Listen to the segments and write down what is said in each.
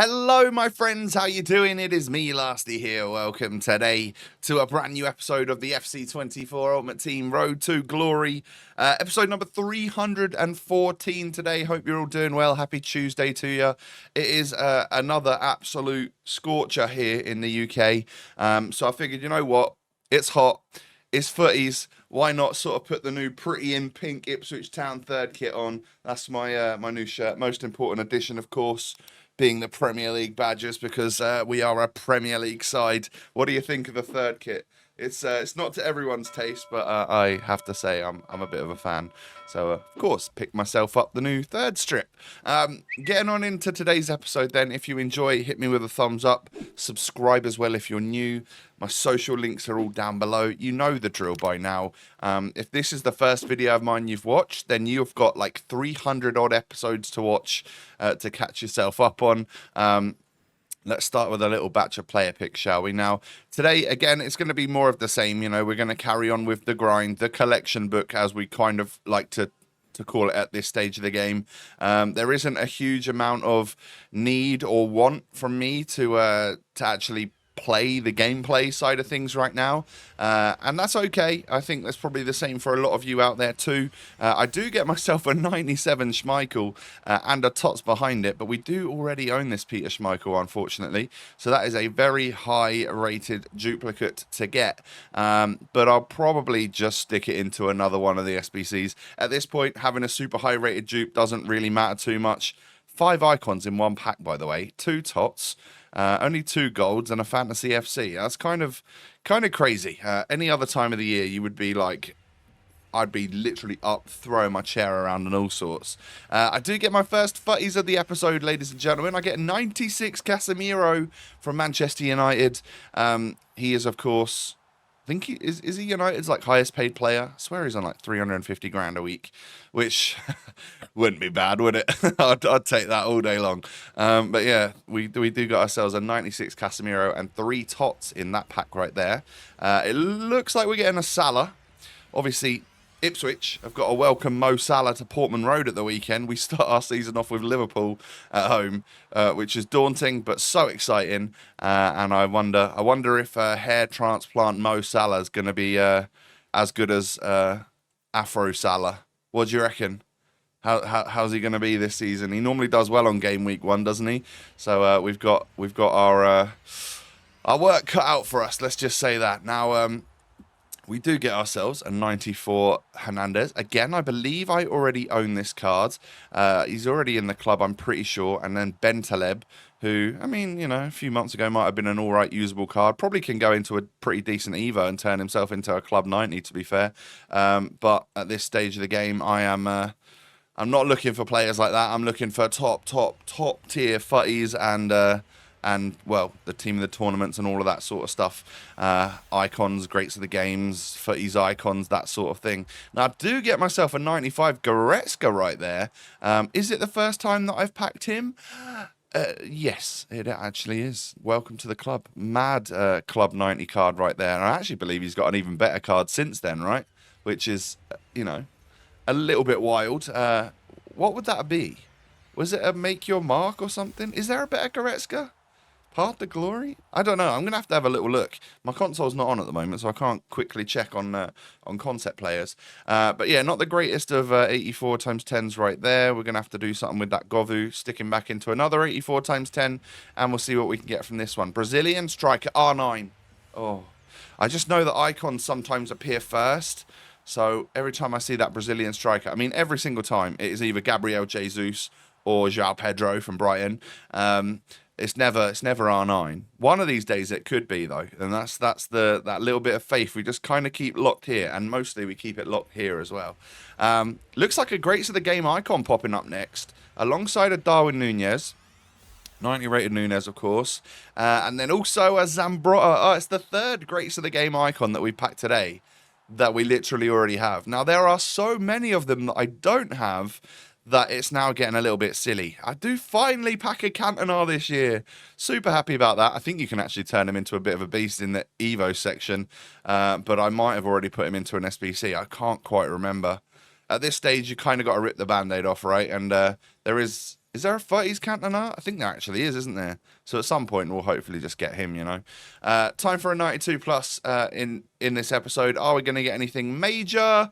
Hello, my friends. How you doing? It is me, Lasty here. Welcome today to a brand new episode of the FC24 Ultimate Team Road to Glory. Episode number 314 today. Hope you're all doing well. Happy Tuesday to you. It is another absolute scorcher here in the UK. So I figured, you know what? It's hot. It's footies. Why not sort of put the new pretty in pink Ipswich Town third kit on? That's my my new shirt. Most important addition, of course, being the Premier League badges, because we are a Premier League side. What do you think of the third kit? It's not to everyone's taste, but I have to say I'm a bit of a fan. So of course, pick myself up the new third strip. Getting on into today's episode then. If you enjoy, hit me with a thumbs up. Subscribe as well if you're new. My social links are all down below. You know the drill by now. If this is the first video of mine you've watched, then you've got like 300 odd episodes to watch to catch yourself up on. Let's start with a little batch of player picks, shall we? Now, today, again, it's going to be more of the same. You know, we're going to carry on with the grind, the collection book, as we kind of like to call it at this stage of the game. There isn't a huge amount of need or want from me to actually play the gameplay side of things right now, and that's okay. I think that's probably the same for a lot of you out there too. I do get myself a 97 Schmeichel and a tots behind it, but we do already own this Peter Schmeichel, unfortunately, so that is a very high rated duplicate to get, but I'll probably just stick it into another one of the SBCs. At this point, having a super high rated dupe doesn't really matter too much. 5 icons in one pack, by the way, 2 tots, only 2 golds and a fantasy FC. That's kind of crazy. Any other time of the year, you would be like, I'd be literally up throwing my chair around and all sorts. I do get my first futties of the episode, ladies and gentlemen. I get 96 Casemiro from Manchester United. He is, of course, I think he he United's like highest paid player. I swear he's on like 350 grand a week, which wouldn't be bad, would it? I'd take that all day long. But yeah, we do got ourselves a 96 Casemiro and 3 tots in that pack right there. It looks like we're getting a Salah. Obviously, Ipswich have got to welcome Mo Salah to Portman Road at the weekend. We start our season off with Liverpool at home, which is daunting but so exciting. And I wonder if hair transplant Mo Salah is going to be as good as Afro Salah. What do you reckon? How's he going to be this season? He normally does well on game week 1, doesn't he? So we've got our work cut out for us. Let's just say that now. We do get ourselves a 94 Hernandez. Again, I believe I already own this card. He's already in the club, I'm pretty sure. And then Ben Taleb, who, I mean, you know, a few months ago might have been an all right usable card. Probably can go into a pretty decent Evo and turn himself into a club 90, to be fair. But at this stage of the game, I'm not looking for players like that. I'm looking for top tier futties and well, the team of the tournaments and all of that sort of stuff. Icons, greats of the games, footies icons, that sort of thing. Now, I do get myself a 95 Goretzka right there. Is it the first time that I've packed him? Yes, it actually is. Welcome to the club. Mad Club 90 card right there. And I actually believe he's got an even better card since then, right? Which is, you know, a little bit wild. What would that be? Was it a make your mark or something? Is there a better Goretzka? Path to Glory? I don't know. I'm going to have a little look. My console's not on at the moment, so I can't quickly check on concept players. But yeah, not the greatest of 84 times 10s right there. We're going to have to do something with that Govu, sticking back into another 84 times 10, and we'll see what we can get from this one. Brazilian striker, R9. Oh, I just know that icons sometimes appear first. So every time I see that Brazilian striker, I mean, every single time, it is either Gabriel Jesus or João Pedro from Brighton. It's never R9. One of these days it could be though, and that's that little bit of faith we just kind of keep locked here, and mostly we keep it locked here as well. Looks like a greats of the game icon popping up next, alongside a Darwin Nunez, 90 rated Nunez of course, and then also a Zambrotta. Oh, it's the third greats of the game icon that we packed today that we literally already have. Now there are so many of them that I don't have that it's now getting a little bit silly. I do finally pack a Cantona this year. Super happy about that. I think you can actually turn him into a bit of a beast in the Evo section, but I might have already put him into an SBC. I can't quite remember. At this stage, you kind of got to rip the Band-Aid off, right? And there is Is there a Futties Cantona? I think there actually is, isn't there? So at some point we'll hopefully just get him, you know. Time for a 92 plus in this episode. Are we going to get anything major?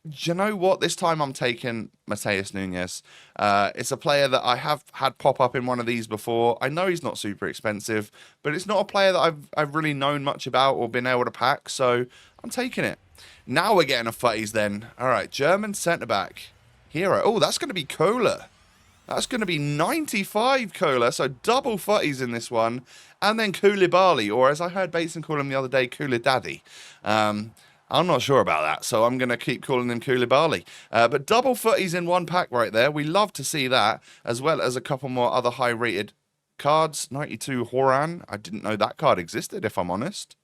Do you know what? This time I'm taking Mateus Nunes. It's a player that I have had pop up in one of these before. I know he's not super expensive, but it's not a player that I've really known much about or been able to pack, so I'm taking it. Now we're getting a Futties then. All right, German centre-back. Hero. Oh, that's going to be Kohler. That's going to be 95 Kohler, so double Futties in this one. And then Koulibaly, or as I heard Bateson call him the other day, Koulidaddy. I'm not sure about that, so I'm going to keep calling him Koulibaly. But double Futties in one pack right there. We love to see that, as well as a couple more other high-rated cards. 92 Horan. I didn't know that card existed, if I'm honest.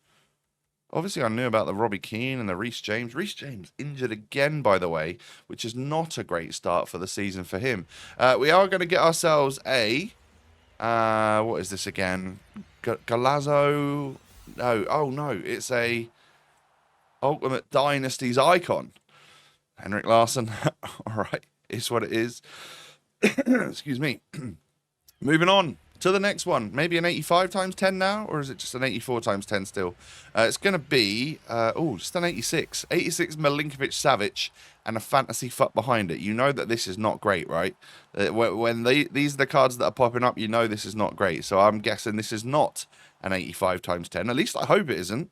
Obviously, I knew about the Robbie Keane and the Reece James. Reece James injured again, by the way, which is not a great start for the season for him. We are going to get ourselves a... what is this again? Galazzo? No. Oh, no. It's a Ultimate Dynasties icon. Henrik Larsson. All right. It's what it is. Excuse me. Moving on to the next one. Maybe an 85 times 10 now, or is it just an 84 times 10 still? It's going to be, just an 86. 86 Milinkovic-Savic and a fantasy FUT behind it. You know that this is not great, right? When these are the cards that are popping up, you know this is not great. So I'm guessing this is not an 85 times 10. At least I hope it isn't.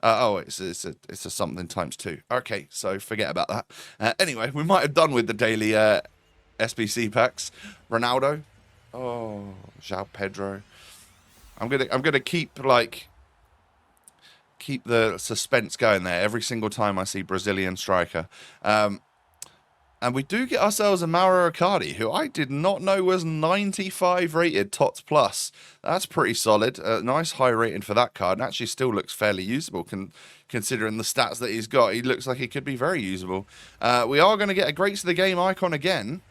It's a something times 2. Okay, so forget about that. Anyway, we might have done with the daily SBC packs. Ronaldo. Oh, João Pedro. I'm gonna keep the suspense going there every single time I see Brazilian striker. And we do get ourselves a Mauro Icardi, who I did not know was 95 rated TOTS plus. That's pretty solid. Nice high rating for that card, and actually still looks fairly usable considering the stats that he's got. He looks like he could be very usable. We are going to get a Greats of the Game icon again.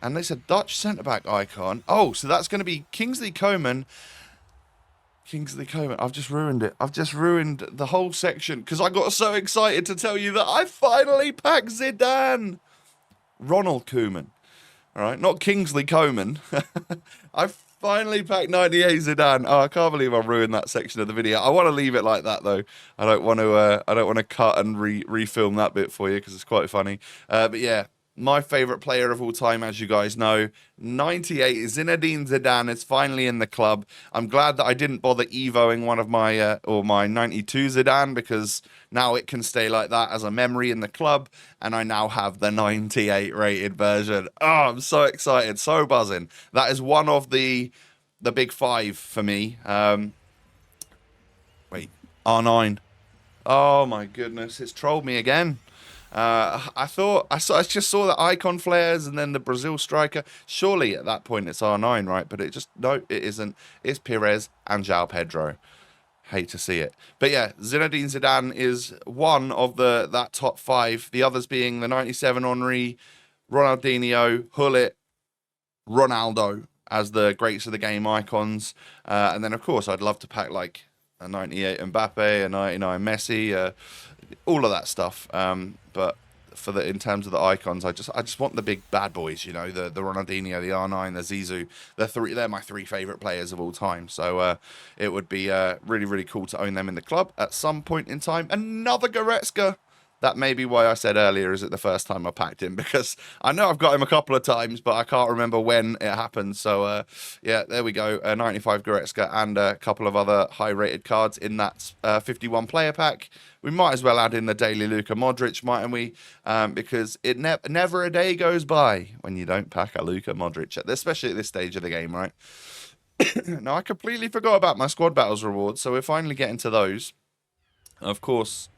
And it's a Dutch centre-back icon. Oh, so that's going to be Kingsley Coman. Kingsley Coman. I've just ruined it. I've just ruined the whole section because I got so excited to tell you that I finally packed Zidane. Ronald Koeman. All right, not Kingsley Coman. I finally packed 98 Zidane. Oh, I can't believe I ruined that section of the video. I want to leave it like that though. I don't want to cut and refilm that bit for you because it's quite funny. But yeah. My favourite player of all time, as you guys know, 98, Zinedine Zidane is finally in the club. I'm glad that I didn't bother evoing one of my 92 Zidane because now it can stay like that as a memory in the club, and I now have the 98 rated version. Oh, I'm so excited, so buzzing. That is one of the big 5 for me. Wait, R9. Oh my goodness, it's trolled me again. I just saw the icon flares and then the Brazil striker. Surely at that point it's R9, right? But no, it isn't. It's Pires and João Pedro. Hate to see it. But yeah, Zinedine Zidane is one of that top 5. The others being the 97 Henry, Ronaldinho, Hullet, Ronaldo as the greats of the game icons. And then of course I'd love to pack like a 98 Mbappe, a 99 Messi, all of that stuff. But in terms of the icons, I just want the big bad boys, you know, the Ronaldinho, the R9, the Zizou. They're my 3 favourite players of all time. So it would be really, really cool to own them in the club at some point in time. Another Goretzka. That may be why I said earlier, is it the first time I packed him? Because I know I've got him a couple of times, but I can't remember when it happened. So, yeah, there we go. 95 Goretzka and a couple of other high-rated cards in that 51 player pack. We might as well add in the daily Luka Modric, mightn't we? Because it never a day goes by when you don't pack a Luka Modric, especially at this stage of the game, right? Now, I completely forgot about my squad battles rewards, so we're finally getting to those. Of course,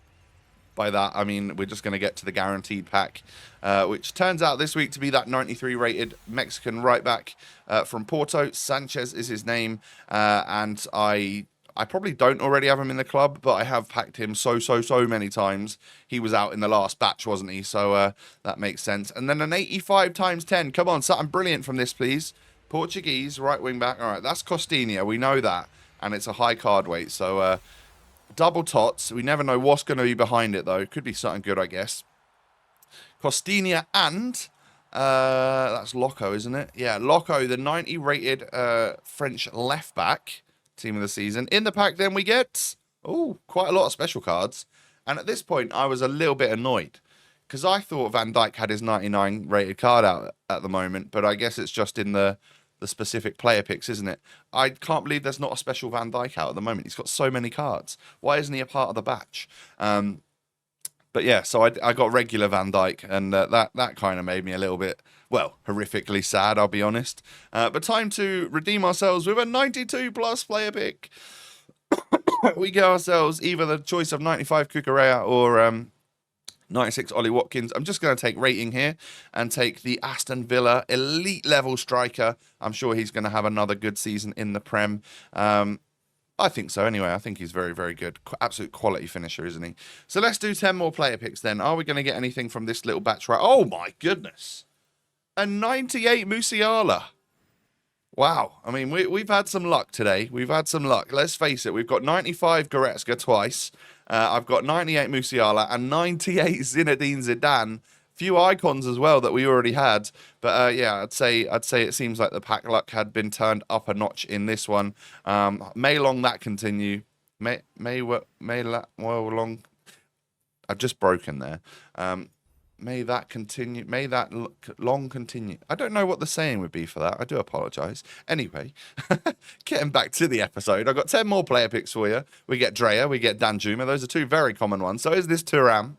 by that, I mean, we're just going to get to the guaranteed pack, which turns out this week to be that 93 rated Mexican right back from Porto. Sanchez is his name, and I probably don't already have him in the club, but I have packed him so many times. He was out in the last batch, wasn't he? So that makes sense. And then an 85 times 10. Come on, something brilliant from this, please. Portuguese, right wing back. All right, that's Costinha. We know that. And it's a high card weight. So double tots. We never know what's going to be behind it, though. Could be something good, I guess. Costinha and That's Loco, isn't it? Yeah, Loco, the 90 rated French left back, team of the season. In the pack, then we get quite a lot of special cards. And at this point, I was a little bit annoyed because I thought Van Dijk had his 99 rated card out at the moment, but I guess it's just in the specific player picks, isn't it? I can't believe there's not a special Van Dijk out at the moment. He's got so many cards. Why isn't he a part of the batch? But yeah, so I got regular Van Dijk, and that kind of made me a little bit, well, horrifically sad, I'll be honest. But time to redeem ourselves with a 92 plus player pick. We get ourselves either the choice of 95 Cucurella or 96 Ollie Watkins. I'm just going to take rating here and take the Aston Villa elite level striker. I'm sure he's going to have another good season in the Prem. I think so anyway. I think he's very, very good. Absolute quality finisher, isn't he? So let's do 10 more player picks then. Are we going to get anything from this little batch right? Oh my goodness. A 98 Musiala. Wow. I mean, we've had some luck today. We've had some luck. Let's face it. We've got 95 Goretzka twice. I've got 98 Musiala and 98 Zinedine Zidane. Few icons as well that we already had, but yeah, I'd say it seems like the pack luck had been turned up a notch in this one. May long that continue. May long. I've just broken there. May that continue. May that long continue. I don't know what the saying would be for that. I do apologise. Anyway, getting back to the episode, I've got 10 more player picks for you. We get Drea, we get Danjuma. Those are two very common ones. So is this Thuram.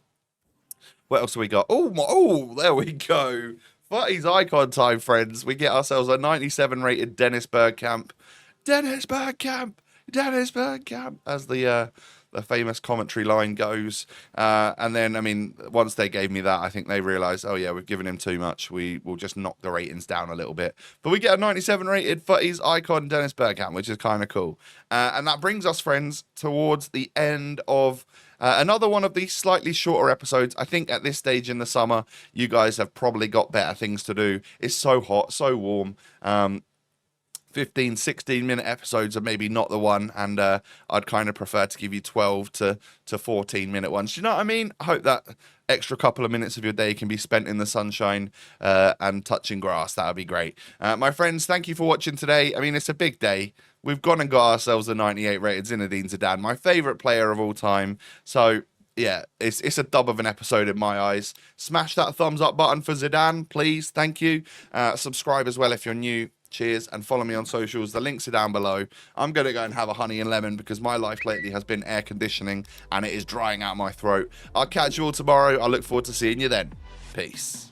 What else have we got? Oh, there we go. Futties icon time, friends. We get ourselves a 97 rated Dennis Bergkamp. Dennis Bergkamp, as the famous commentary line goes. And then, I mean, once they gave me that, I think they realised, oh yeah, we've given him too much. We will just knock the ratings down a little bit. But we get a 97 rated Futties icon Dennis Bergkamp, which is kind of cool. And that brings us, friends, towards the end of another one of these slightly shorter episodes. I think at this stage in the summer, you guys have probably got better things to do. It's so hot, so warm. 15, 16-minute episodes are maybe not the one, and I'd kind of prefer to give you 12 to 14-minute ones. Do you know what I mean? I hope that extra couple of minutes of your day can be spent in the sunshine and touching grass. That would be great. My friends, thank you for watching today. I mean, it's a big day. We've gone and got ourselves a 98 rated Zinedine Zidane, my favourite player of all time. So, yeah, it's a dub of an episode in my eyes. Smash that thumbs up button for Zidane, please. Thank you. Subscribe as well if you're new. Cheers, and follow me on socials. The links are down below. I'm going to go and have a honey and lemon because my life lately has been air conditioning and it is drying out my throat. I'll catch you all tomorrow. I look forward to seeing you then. Peace.